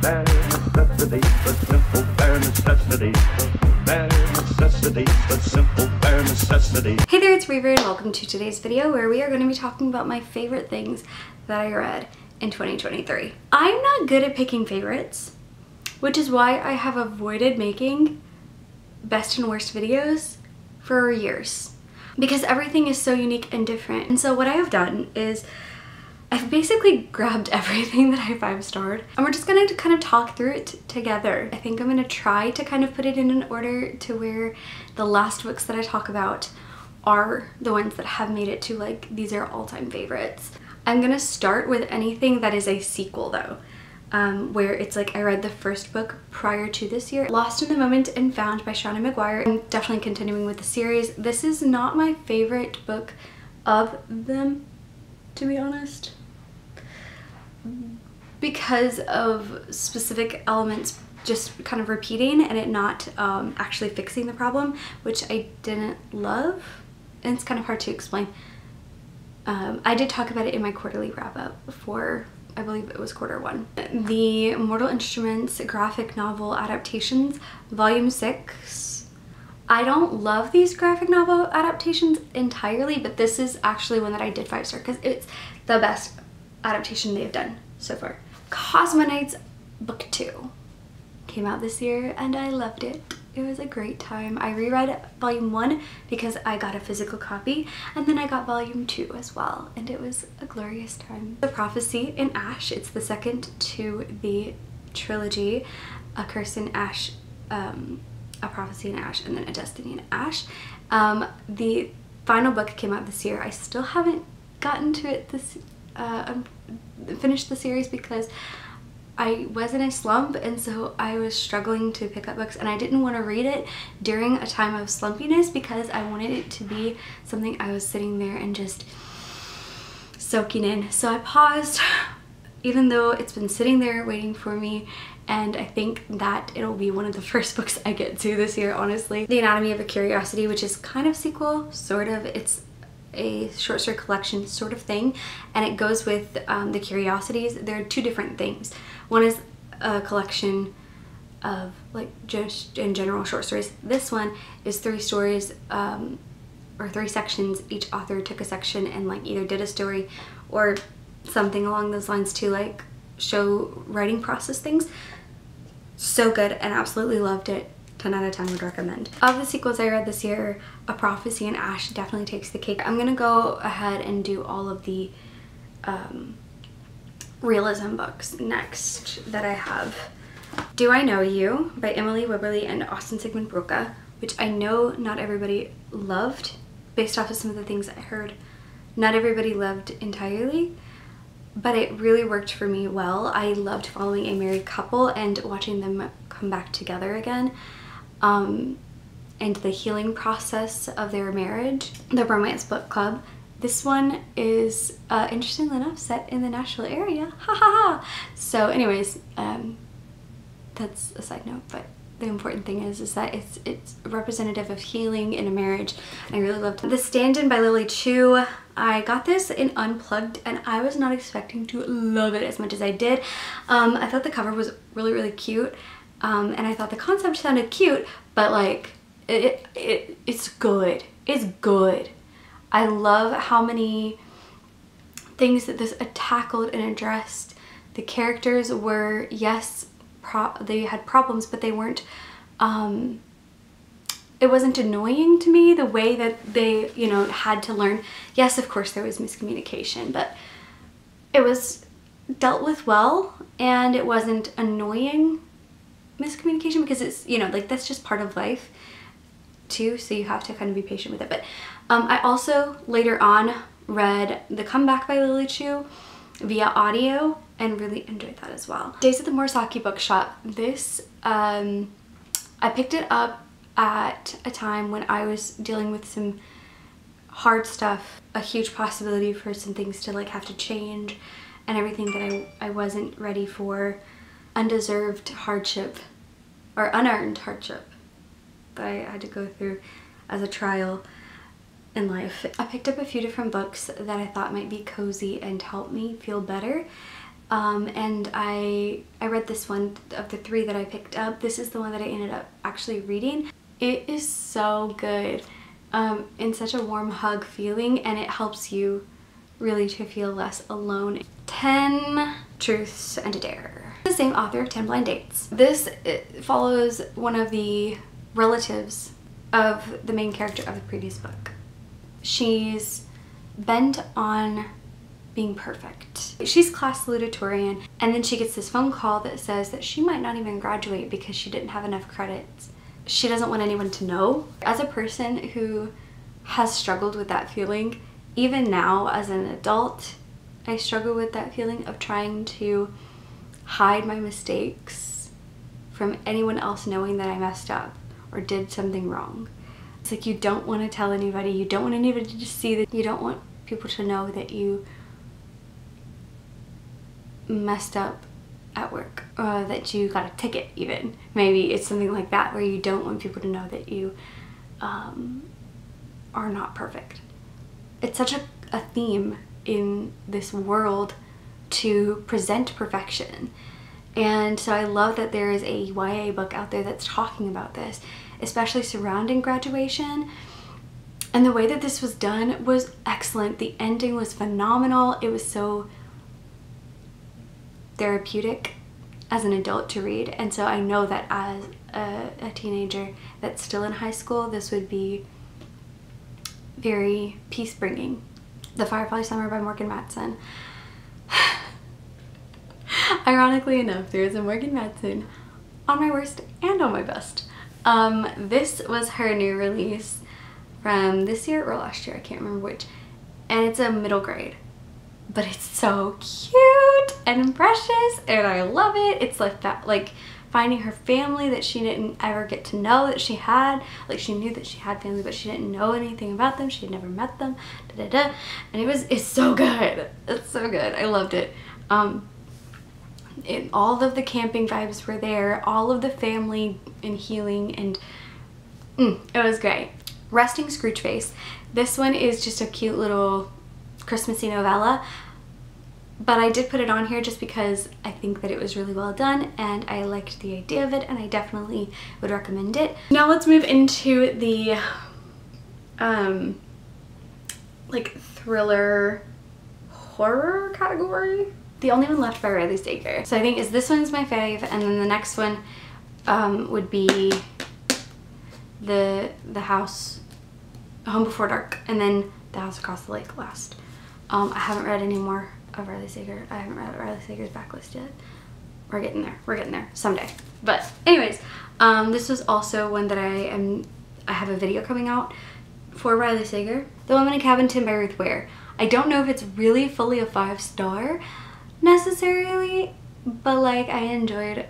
bare necessity, but simple bare necessity. Bare necessity, but simple bare necessity. Hey there, it's Reaver and welcome to today's video where we are going to be talking about my favorite things that I read in 2023. I'm not good at picking favorites, which is why I have avoided making best and worst videos for years, because everything is so unique and different. And so what I have done is I've basically grabbed everything that I 5-starred and we're just gonna kind of talk through it together. I think I'm gonna try to kind of put it in an order to where the last books that I talk about are the ones that have made it to like, these are all-time favorites. I'm gonna start with anything that is a sequel though, where it's like I read the first book prior to this year. Lost in the Moment and Found by Shauna McGuire. I'm definitely continuing with the series. This is not my favorite book of them, to be honest, because of specific elements just kind of repeating and it not actually fixing the problem, which I didn't love, and it's kind of hard to explain. I did talk about it in my quarterly wrap-up for, I believe it was Q1. The Mortal Instruments graphic novel adaptations, volume 6. I don't love these graphic novel adaptations entirely, but this is actually one that I did 5-star because it's the best adaptation they've done so far. Cosmonauts book 2 came out this year and I loved it. It was a great time. I reread volume 1 because I got a physical copy, and then I got volume 2 as well, and it was a glorious time. The Prophecy in Ash, it's the second to the trilogy, A Curse in Ash, A Prophecy in Ash, and then A Destiny in Ash. The final book came out this year. I still haven't gotten to it finished the series because I was in a slump, and so I was struggling to pick up books, and I didn't want to read it during a time of slumpiness because I wanted it to be something I was sitting there and just soaking in. So I paused, even though it's been sitting there waiting for me, and I think that it'll be one of the first books I get to this year, honestly. The Anatomy of a Curiosity, which is kind of sequel, sort of. It's a short story collection sort of thing, and it goes with the Curiosities. They're two different things. One is a collection of like just in general short stories. This one is 3 stories or 3 sections. Each author took a section and like either did a story or something along those lines to like show writing process things. So good and absolutely loved it. 10 out of 10 would recommend. Of the sequels I read this year, A Prophecy in Ash definitely takes the cake. I'm gonna go ahead and do all of the realism books next that I have. Do I Know You by Emily Wibberley and Austin Sigmund Broca, which I know not everybody loved based off of some of the things I heard. Not everybody loved entirely, but it really worked for me well. I loved following a married couple and watching them come back together again, and the healing process of their marriage. The Romance Book Club. This one is interestingly enough set in the Nashville area. Ha ha ha! So anyways, that's a side note, but the important thing is that it's representative of healing in a marriage. I really loved it. The Stand-In by Lily Chu. I got this in Unplugged and I was not expecting to love it as much as I did. I thought the cover was really, really cute, and I thought the concept sounded cute, but like it's good. It's good. I love how many things that this tackled and addressed. The characters were, yes, they had problems, but they weren't, it wasn't annoying to me the way that they, you know, had to learn. Yes, of course there was miscommunication, but it was dealt with well, and it wasn't annoying miscommunication because it's, you know, like that's just part of life too, so you have to kind of be patient with it. But I also later on read The Comeback by Lily Chu via audio and really enjoyed that as well. Days at the Morisaki Bookshop. This, I picked it up at a time when I was dealing with some hard stuff, a huge possibility for some things to like have to change and everything that I wasn't ready for. Undeserved hardship or unearned hardship that I had to go through as a trial in life. I picked up a few different books that I thought might be cozy and help me feel better, And I read this one of the 3 that I picked up. This is the one that I ended up actually reading. It is so good, in such a warm hug feeling, and it helps you really to feel less alone. 10 Truths and a Dare. The same author of 10 Blind Dates. This follows one of the relatives of the main character of the previous book. She's bent on being perfect. She's class salutatorian, and then she gets this phone call that says that she might not even graduate because she didn't have enough credits. She doesn't want anyone to know. As a person who has struggled with that feeling, even now as an adult, I struggle with that feeling of trying to hide my mistakes from anyone else knowing that I messed up or did something wrong. It's like you don't want to tell anybody, you don't want anybody to see that, you don't want people to know that you messed up at work, or that you got a ticket even. Maybe it's something like that where you don't want people to know that you are not perfect. It's such a theme in this world to present perfection. And so I love that there is a YA book out there that's talking about this, especially surrounding graduation. And the way that this was done was excellent. The ending was phenomenal. It was so therapeutic as an adult to read, and so I know that as a teenager that's still in high school, this would be very peace-bringing. The Firefly Summer by Morgan Matson. Ironically enough, there is a Morgan Matson on my worst and on my best. This was her new release from this year or last year, I can't remember which, and it's a middle grade. But it's so cute and precious, and I love it. It's like that, like finding her family that she didn't ever get to know that she had. Like she knew that she had family, but she didn't know anything about them. She had never met them. And it's so good. It's so good. I loved it. All of the camping vibes were there. All of the family and healing, and it was great. Resting Scrooge Face. This one is just a cute little Christmassy novella, but I did put it on here just because I think that it was really well done and I liked the idea of it, and I definitely would recommend it. Now let's move into the like thriller horror category. The only one left by Riley Sager. So I think this one's my fave, and then the next one would be the House, Home Before Dark, and then The House Across the Lake last. I haven't read any more of Riley Sager. I haven't read Riley Sager's backlist yet. We're getting there. We're getting there someday. But anyways, this was also one that I have a video coming out for Riley Sager. The Woman in Cabin 10 by Ruth Ware. I don't know if it's really fully a 5-star necessarily, but like I enjoyed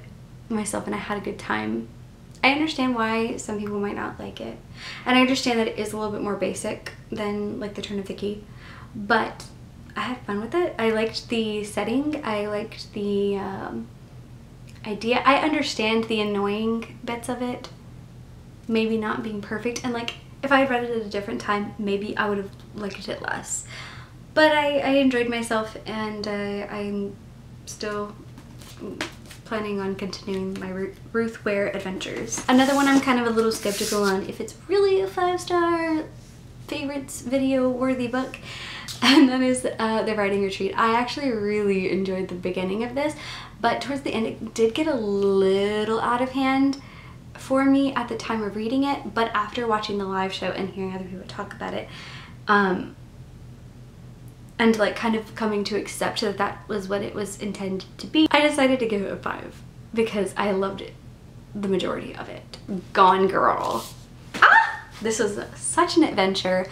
myself and I had a good time. I understand why some people might not like it, and I understand that it is a little bit more basic than like The Turn of the Key, but I had fun with it. I liked the setting. I liked the idea. I understand the annoying bits of it, maybe not being perfect, and like if I had read it at a different time, maybe I would have liked it less. But I enjoyed myself, and I'm still planning on continuing my Ruth Ware adventures. Another one I'm kind of a little skeptical on if it's really a 5-star favorites video worthy book, and that is The Writing Retreat. I actually really enjoyed the beginning of this, but towards the end it did get a little out of hand for me at the time of reading it, but after watching the live show and hearing other people talk about it, and like kind of coming to accept that that was what it was intended to be, I decided to give it a 5 because I loved it, the majority of it. Gone Girl. This was such an adventure.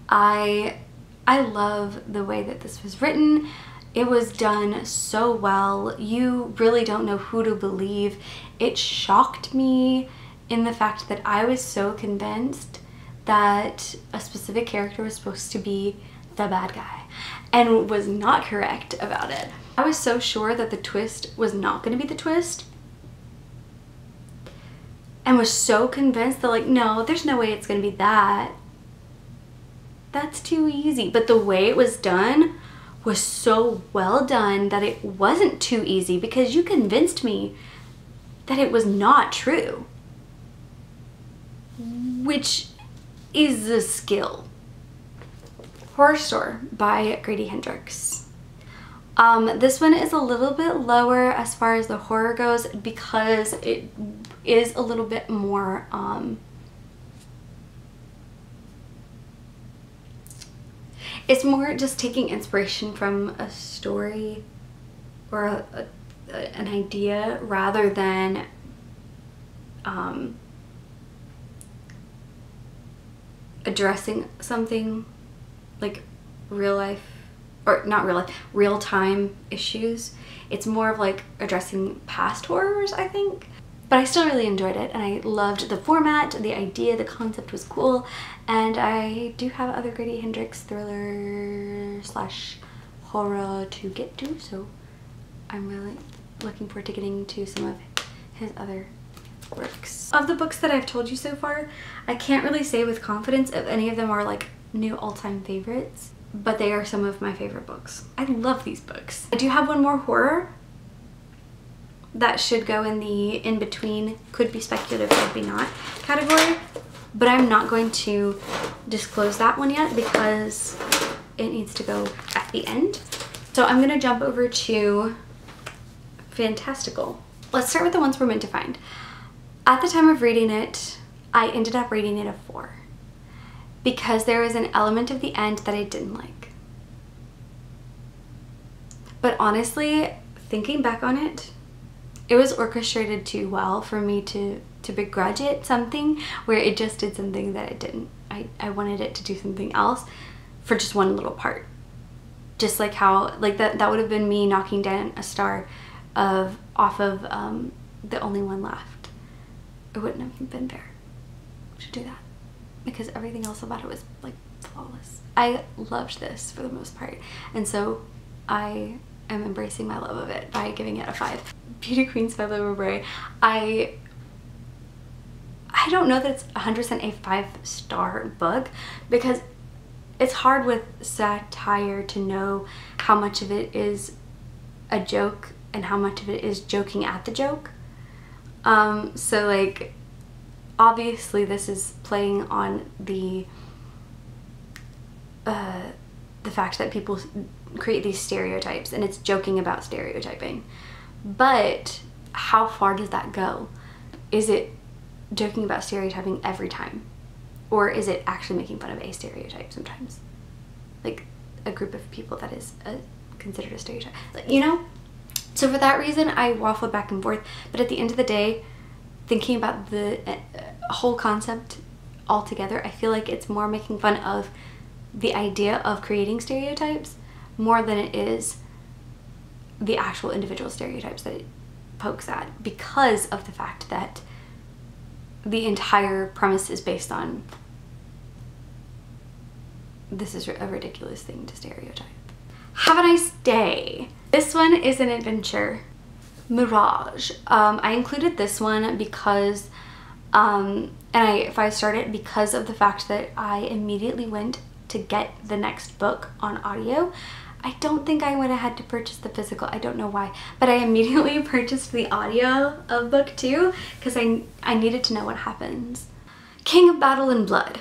I love the way that this was written. It was done so well. You really don't know who to believe. It shocked me in the fact that I was so convinced that a specific character was supposed to be the bad guy and was not correct about it. I was so sure that the twist was not going to be the twist, and was so convinced that like, no, there's no way it's going to be that. That's too easy. But the way it was done was so well done that it wasn't too easy, because you convinced me that it was not true, which is a skill. Horror Store by Grady Hendrix. This one is a little bit lower as far as the horror goes because it is a little bit more it's more just taking inspiration from a story or an idea rather than addressing something like real life, or not real life, real time issues. It's more of like addressing past horrors, I think. But I still really enjoyed it, and I loved the format, the idea, the concept was cool, and I do have other Grady Hendrix thriller slash horror to get to, so I'm really looking forward to getting to some of his other works. Of the books that I've told you so far, I can't really say with confidence if any of them are like new all-time favorites, but they are some of my favorite books. I love these books. I do have one more horror that should go in the in-between, could be speculative, could be not category, but I'm not going to disclose that one yet because it needs to go at the end. So I'm gonna jump over to fantastical. Let's start with the ones we're meant to find. At the time of reading it, I ended up rating it a 4 because there was an element of the end that I didn't like. But honestly, thinking back on it, it was orchestrated too well for me to begrudge it something where it just did something that it didn't. I wanted it to do something else for just one little part. Just like how, like that would have been me knocking down a star off of The Only One Left. It wouldn't have been fair to do that because everything else about it was like flawless. I loved this for the most part, and so I am embracing my love of it by giving it a 5. Beauty Queens by Laura Bray. I don't know that it's 100% a 5-star book because it's hard with satire to know how much of it is a joke and how much of it is joking at the joke. So like obviously this is playing on the fact that people create these stereotypes and it's joking about stereotyping. But how far does that go? Is it joking about stereotyping every time? Or is it actually making fun of a stereotype sometimes? Like a group of people that is considered a stereotype. You know? So for that reason, I waffled back and forth. But at the end of the day, thinking about the whole concept altogether, I feel like it's more making fun of the idea of creating stereotypes more than it is the actual individual stereotypes that it pokes at, because of the fact that the entire premise is based on this is a ridiculous thing to stereotype. Have a nice day. This one is an adventure. Mirage. I included this one because if I started because of the fact that I immediately went to get the next book on audio. I don't think I would have had to purchase the physical. I don't know why, but I immediately purchased the audio of book 2 because I needed to know what happens. King of Battle and Blood.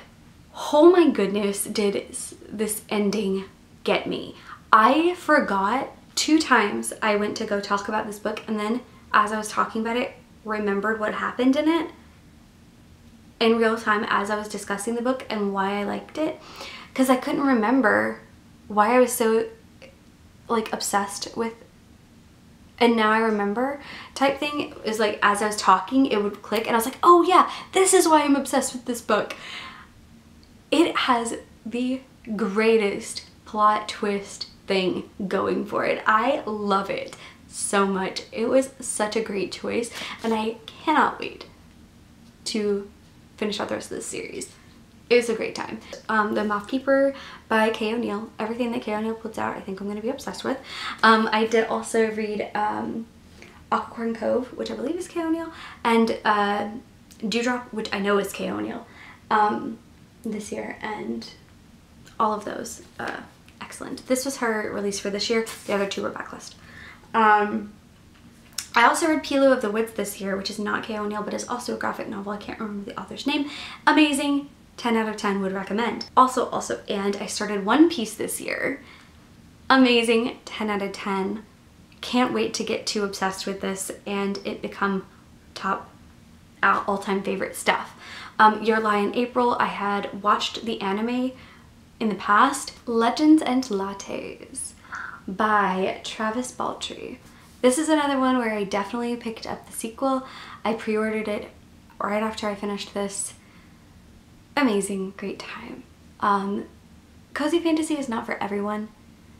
Oh my goodness, did this ending get me. I forgot 2 times I went to go talk about this book, and then as I was talking about it, remembered what happened in it in real time as I was discussing the book and why I liked it, because I couldn't remember why I was so like obsessed with, and now I remember type thing. Is like as I was talking it would click and I was like, oh yeah, this is why I'm obsessed with this book. It has the greatest plot twist thing going for it. I love it so much. It was such a great choice and I cannot wait to finish out the rest of this series. It was a great time. The Mouthkeeper by Kay O'Neill. Everything that Kay O'Neill puts out I think I'm going to be obsessed with. I did also read Aquacorn Cove, which I believe is Kay O'Neill, and Dewdrop, which I know is Kay O'Neill, this year, and all of those I excellent. This was her release for this year. The other two were backlist. I also read Pilu of the Woods this year, which is not K.O. O'Neill, but is also a graphic novel. I can't remember the author's name. Amazing. 10 out of 10 would recommend. Also, and I started One Piece this year. Amazing. 10 out of 10. Can't wait to get too obsessed with this and it become top all-time favorite stuff. Your Lie in April, I had watched the anime in the past. Legends and Lattes by Travis Baltrey. This is another one where I definitely picked up the sequel. I pre-ordered it right after I finished this. Amazing, great time. Cozy fantasy is not for everyone.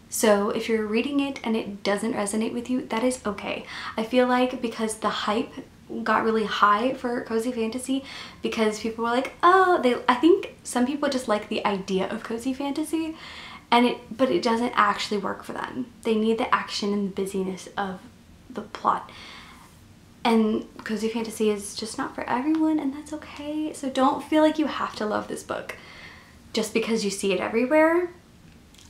So if you're reading it and it doesn't resonate with you, that is okay. I feel like because the hype got really high for cozy fantasy, because people were like, oh, I think some people just like the idea of cozy fantasy, but it doesn't actually work for them. They need the action and the busyness of the plot. And cozy fantasy is just not for everyone, and that's okay. So don't feel like you have to love this book just because you see it everywhere.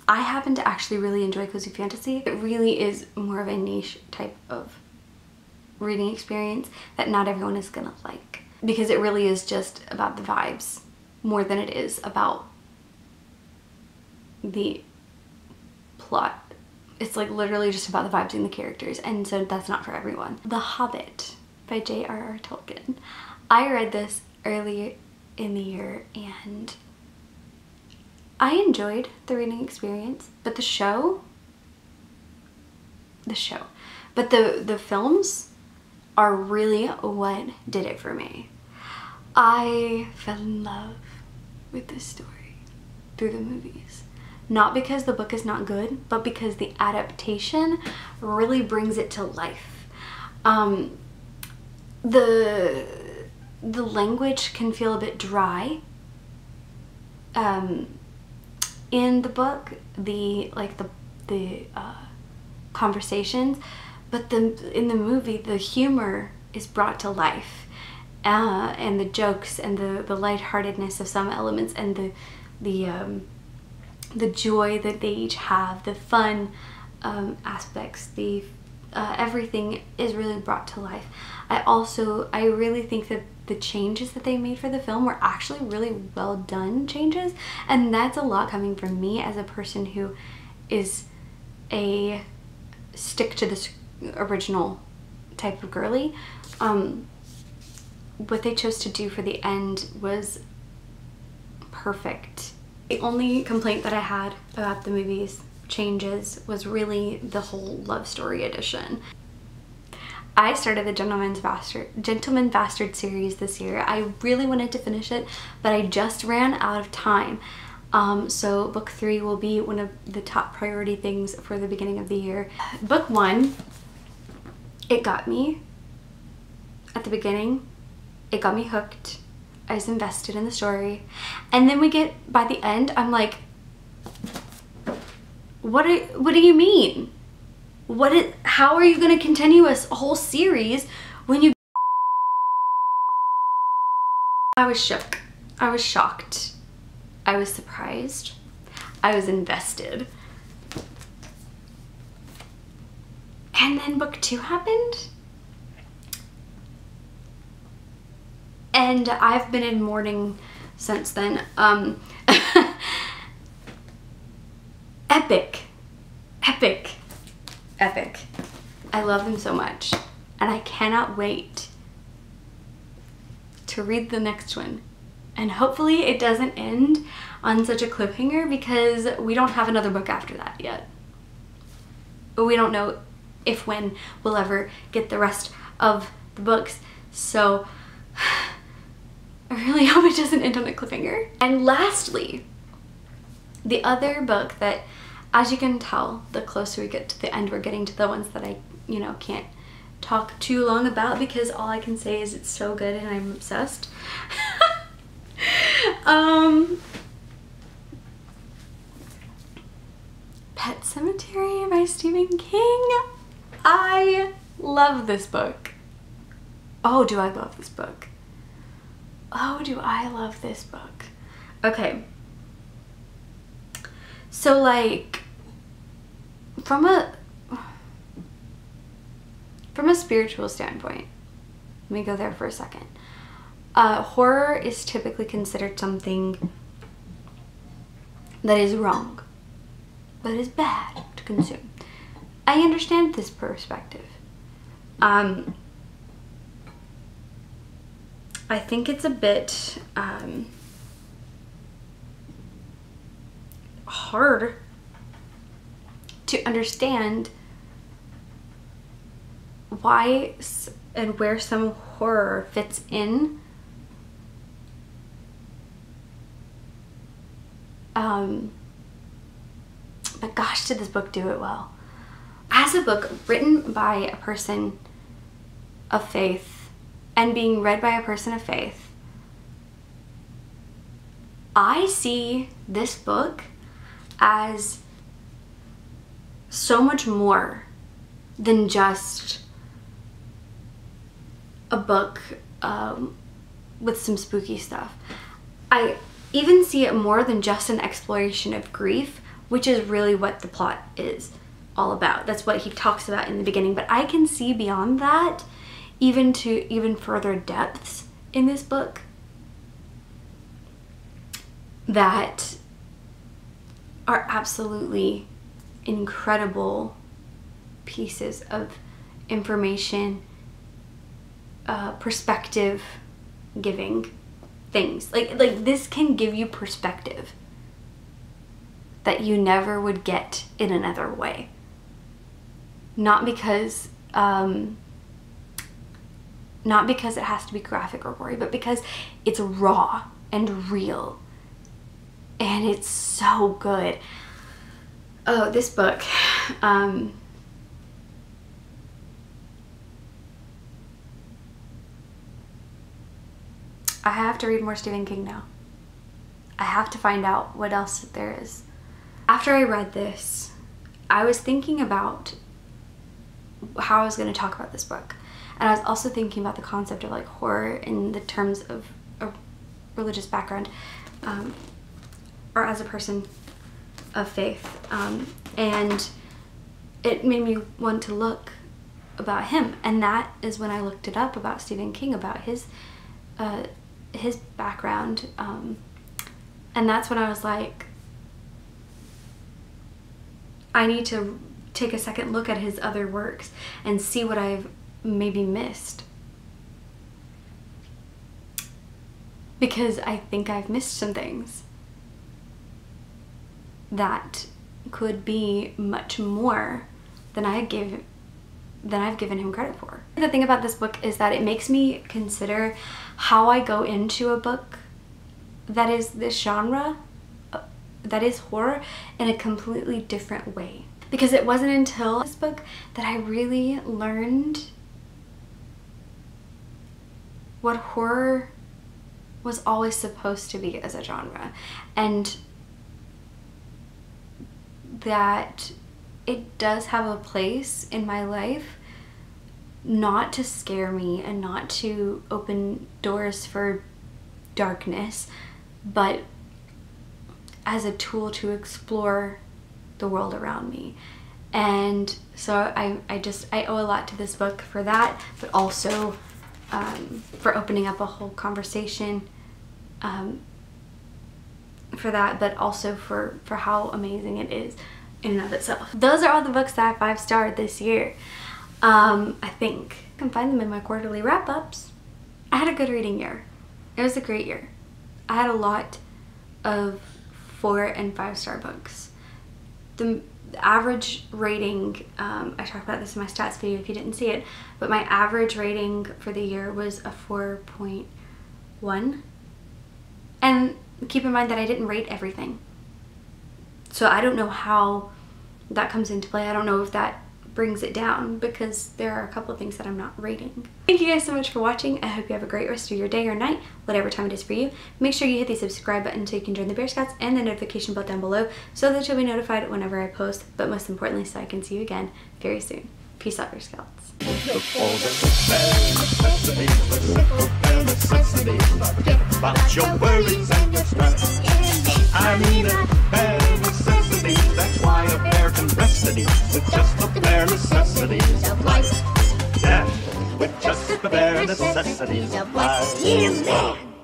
I happen to actually really enjoy cozy fantasy. It really is more of a niche type of reading experience that not everyone is gonna like, because it really is just about the vibes more than it is about the plot. It's like literally just about the vibes and the characters, and so that's not for everyone. The Hobbit by J.R.R. Tolkien. I read this earlier in the year and I enjoyed the reading experience, but the films are really what did it for me. I fell in love with this story through the movies. Not because the book is not good, but because the adaptation really brings it to life. The language can feel a bit dry. In the book, the conversations, but in the movie, the humor is brought to life, and the jokes and the lightheartedness of some elements, and the joy that they each have, the fun aspects, everything is really brought to life. I really think that the changes that they made for the film were actually really well done changes, and that's a lot coming from me as a person who is a stick to this original type of girly. What they chose to do for the end was perfect. The only complaint that I had about the movie's changes was really the whole love story edition. I started the Gentleman Bastard series this year. I really wanted to finish it, but I just ran out of time. So book 3 will be one of the top priority things for the beginning of the year. Book 1, it got me at the beginning. It got me hooked. I was invested in the story. And then by the end, I'm like, what do you mean? How are you going to continue a whole series when you... I was shook. I was shocked. I was surprised. I was invested. And then book 2 happened. And I've been in mourning since then. Epic. Epic. Epic. I love them so much, and I cannot wait to read the next one. And hopefully it doesn't end on such a cliffhanger, because we don't have another book after that yet. But we don't know when we'll ever get the rest of the books. So I really hope it doesn't end on a cliffhanger. And lastly, the other book that, as you can tell, the closer we get to the end, we're getting to the ones that I, can't talk too long about, because all I can say is it's so good and I'm obsessed. Pet Sematary by Stephen King. I love this book. Oh, do I love this book. Oh, do I love this book. Okay. So, from a spiritual standpoint, let me go there for a second. Horror is typically considered something that is wrong, that is bad to consume. I understand this perspective. I think it's a bit hard to understand why and where some horror fits in. But gosh, did this book do it well. As a book written by a person of faith and being read by a person of faith, I see this book as so much more than just a book with some spooky stuff. I even see it more than just an exploration of grief, which is really what the plot is all about. That's what he talks about in the beginning, but I can see beyond that, even to even further depths in this book, that are absolutely incredible pieces of information, perspective giving things. Like this can give you perspective that you never would get in another way. Not because it has to be graphic or gory, but because it's raw and real, and it's so good. Oh, this book. I have to read more Stephen King now. I have to find out what else there is. After I read this, I was thinking about how I was going to talk about this book. And I was also thinking about the concept of like horror in the terms of a religious background, or as a person of faith. And it made me want to look about him. And that is when I looked it up about Stephen King, about his background. And that's when I was like, I need to take a second look at his other works and see what I've maybe missed. Because I think I've missed some things that could be much more than I've given him credit for. The thing about this book is that it makes me consider how I go into a book that is this genre, that is horror, in a completely different way. Because it wasn't until this book that I really learned what horror was always supposed to be as a genre, and that it does have a place in my life, not to scare me and not to open doors for darkness, but as a tool to explore the world around me. And so I owe a lot to this book for that, but also for opening up a whole conversation for that, but also for how amazing it is in and of itself. Those are all the books that I 5-starred this year. I think you can find them in my quarterly wrap-ups. I had a good reading year. It was a great year. I had a lot of 4- and 5-star books. The average rating, I talked about this in my stats video if you didn't see it, but my average rating for the year was a 4.1. And keep in mind that I didn't rate everything. So I don't know how that comes into play. I don't know if that brings it down, because there are a couple of things that I'm not rating. Thank you guys so much for watching. I hope you have a great rest of your day or night, whatever time it is for you. Make sure you hit the subscribe button so you can join the Bear Scouts, and the notification bell down below so that you'll be notified whenever I post, but most importantly so I can see you again very soon. Peace out, Bear Scouts. Forget about your worries and your stress. I mean it, bare necessity. That's why a bear can rest necessities, with just the bare necessities of life. Yeah, with just the bare necessities of life. Yeah, man.